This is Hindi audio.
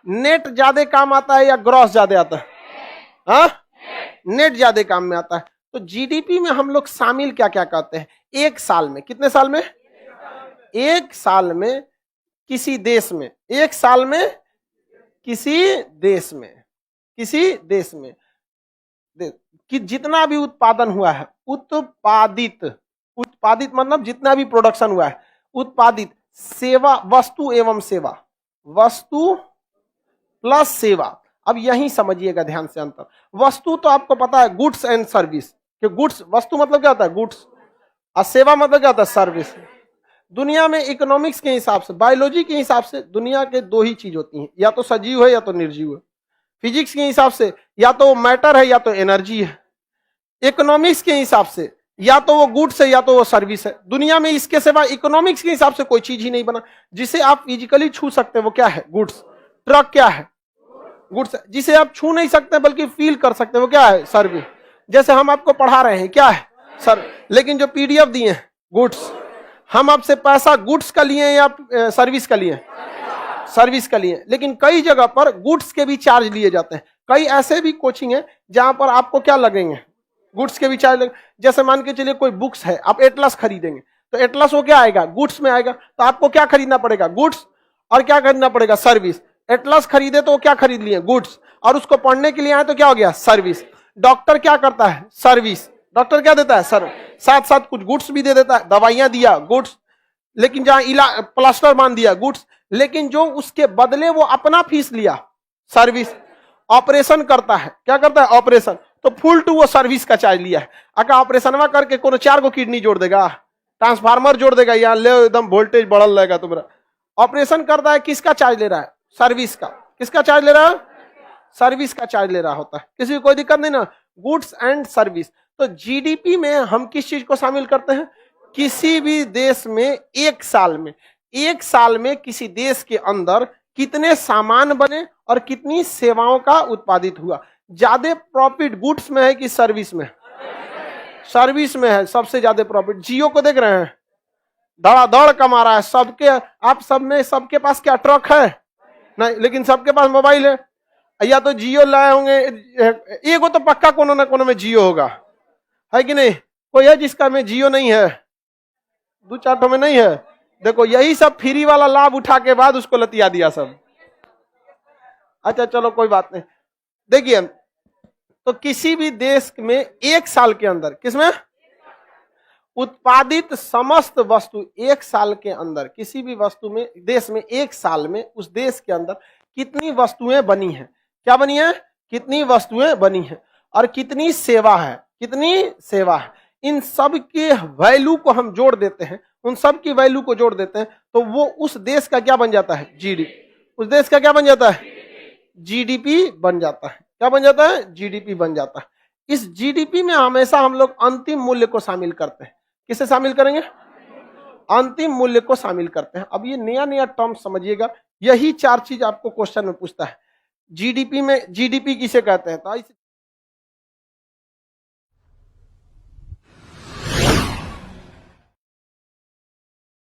नेट ज्यादा काम आता है या ग्रॉस ज्यादा आता है? हाँ, नेट ज्यादा काम में आता है। तो जीडीपी में हम लोग शामिल क्या क्या करते हैं? एक साल में, कितने साल में? एक साल में किसी देश में, एक साल में किसी देश में, किसी देश में कि जितना भी उत्पादन हुआ है, उत्पादित, उत्पादित मतलब जितना भी प्रोडक्शन हुआ है, उत्पादित सेवा, वस्तु एवं सेवा, वस्तु प्लस सेवा। अब यही समझिएगा ध्यान से अंतर। वस्तु तो आपको पता है गुड्स एंड सर्विस, कि गुड्स, वस्तु मतलब क्या होता है? गुड्स, और सेवा मतलब क्या होता है? सर्विस। दुनिया में इकोनॉमिक्स के हिसाब से, बायोलॉजी के हिसाब से दुनिया के दो ही चीज होती हैं, या तो सजीव है या तो निर्जीव है। फिजिक्स के हिसाब से या तो मैटर है या तो एनर्जी है। इकोनॉमिक्स के हिसाब से या तो वो गुड्स है या तो वो सर्विस है। दुनिया में इसके सिवा इकोनॉमिक्स के हिसाब से कोई चीज ही नहीं बना। जिसे आप फिजिकली छू सकते हैं वो क्या है? गुड्स। ट्रक क्या है? गुड्स। जिसे आप छू नहीं सकते बल्कि फील कर सकते हैं वो क्या है? सर्विस। जैसे हम आपको पढ़ा रहे हैं, क्या है? सर। लेकिन जो पीडीएफ दिए हैं, गुड्स। हम आपसे पैसा गुड्स का लिए या सर्विस का लिए? सर्विस का लिए। लेकिन कई जगह पर गुड्स के भी चार्ज लिए जाते हैं। कई ऐसे भी कोचिंग है जहां पर आपको क्या लगेंगे? गुड्स के भी चार्ज लगे। जैसे मान के चलिए कोई बुक्स है, आप एटलस खरीदेंगे तो एटलस वो क्या आएगा? गुड्स में आएगा। तो आपको क्या खरीदना पड़ेगा? गुड्स। और क्या खरीदना पड़ेगा? सर्विस। एटलस खरीदे तो वो क्या खरीद लिए? गुड्स। और उसको पढ़ने के लिए आए तो क्या हो गया? सर्विस। डॉक्टर क्या करता है? सर्विस। डॉक्टर क्या देता है? सर्विस। साथ साथ कुछ गुड्स भी दे देता है, दवाइयां दिया, गुड्स। लेकिन जहां प्लास्टर बांध दिया, गुड्स। लेकिन जो उसके बदले वो अपना फीस लिया, सर्विस। ऑपरेशन करता है, क्या करता है? ऑपरेशन। तो फुल टू वो सर्विस का चार्ज लिया है। अगर ऑपरेशन करके कोनो 4 को किडनी जोड़ देगा, ट्रांसफार्मर जोड़ देगा, यहाँ ले एकदम वोल्टेज बढ़ल रहेगा तुम्हारा। ऑपरेशन करता है, किसका चार्ज ले रहा है? सर्विस का। किसका चार्ज ले रहा है? सर्विस का चार्ज ले रहा होता है। किसी को कोई दिक्कत नहीं ना? Goods and service. तो जीडीपी में हम किस चीज को शामिल करते हैं? किसी भी देश में एक साल में, एक साल में किसी देश के अंदर कितने सामान बने और कितनी सेवाओं का उत्पादित हुआ। ज्यादा प्रॉफिट गुड्स में है कि सर्विस में? सर्विस में है सबसे ज्यादा प्रॉफिट। जियो को देख रहे हैं, धड़ाधड़ कमा रहा है। सबके, आप सब में सबके पास क्या ट्रक है? नहीं, लेकिन सबके पास मोबाइल है। या तो जियो लाए होंगे, एगो तो पक्का कोनो ना कोनो में जियो होगा, है कि नहीं? कोई है जिसका में जियो नहीं है? 2-4 में नहीं है। देखो, यही सब फ्री वाला लाभ उठा के बाद उसको लतिया दिया सब। अच्छा चलो कोई बात नहीं। देखिए, तो किसी भी देश में एक साल के अंदर, किसमें? उत्पादित समस्त वस्तु एक साल के अंदर, किसी भी वस्तु में, देश में एक साल में उस देश के अंदर कितनी वस्तुएं बनी हैं? क्या बनी है? कितनी वस्तुएं बनी हैं और कितनी सेवा है? कितनी सेवा है? इन सब के वैल्यू को हम जोड़ देते हैं, उन सब की वैल्यू को जोड़ देते हैं, तो वो उस देश का क्या बन जाता है? जीडीपी। उस देश का क्या बन जाता है? जीडीपी बन जाता है। क्या बन जाता है? जीडीपी बन जाता है। इस जीडीपी में हमेशा हम लोग अंतिम मूल्य को शामिल करते हैं। किसे शामिल करेंगे? अंतिम मूल्य को शामिल करते हैं। अब ये नया नया टर्म समझिएगा, यही 4 चीज आपको क्वेश्चन में पूछता है। जीडीपी में, जीडीपी किसे कहते हैं? तो